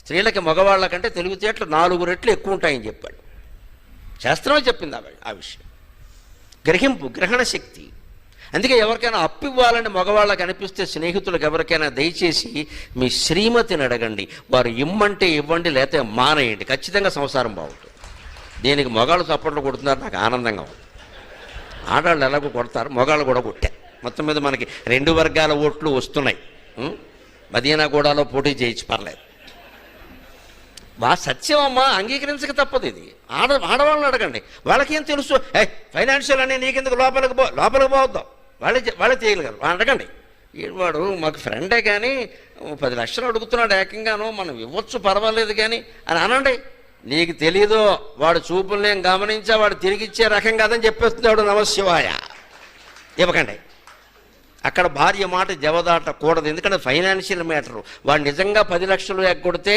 స్త్రీలకి మగవాళ్ళ కంటే తెలివితేటలు 4 రెట్లు ఎక్కువ ఉంటాయని చెప్పాడు. శాస్త్రమే చెప్పింది ఆ విషయం. గ్రహింపు, గ్రహణ శక్తి. అందుకే ఎవరికైనా అప్పు ఇవ్వాలని మగవాళ్ళకి అనిపిస్తే స్నేహితులకు ఎవరికైనా దయచేసి మీ శ్రీమతిని అడగండి. వారు ఇమ్మంటే ఇవ్వండి, లేకపోతే మానేయండి. ఖచ్చితంగా సంసారం బాగుంటుంది. దీనికి మగాళ్ళు చప్పట్లు కొడుతున్నారు, నాకు ఆనందంగా ఉంది. ఆడవాళ్ళు ఎలాగో కొడతారు, మగాళ్ళు కూడా కొట్టారు. మొత్తం మీద మనకి 2 వర్గాల ఓట్లు వస్తున్నాయి. మదీనాగూడలో పోటీ చేయొచ్చు, పర్లేదు. సత్యం అమ్మా, అంగీకరించక తప్పదు. ఇది ఆడవాళ్ళని అడగండి, వాళ్ళకేం తెలుసు. ఫైనాన్షియల్ అని నీకెందుకు, లోపలికి పోవద్దాం, వాళ్ళే చేయగలరు. అడగండి. వాడు మాకు ఫ్రెండే కానీ 10 లక్షలు అడుగుతున్నాడు ఏకంగాను, మనం ఇవ్వచ్చు పర్వాలేదు కానీ అని అనండి. నీకు తెలీదు, వాడు చూపుల్ని గమనించా, వాడు తిరిగి ఇచ్చే రకం కాదని చెప్పేస్తున్నాడు. నమశివాయ. ఇవ్వకండి. అక్కడ భార్య మాట జవదాటకూడదు. ఎందుకంటే ఫైనాన్షియల్ మ్యాటరు. వాడు నిజంగా 10 లక్షలు ఎగ్గొడితే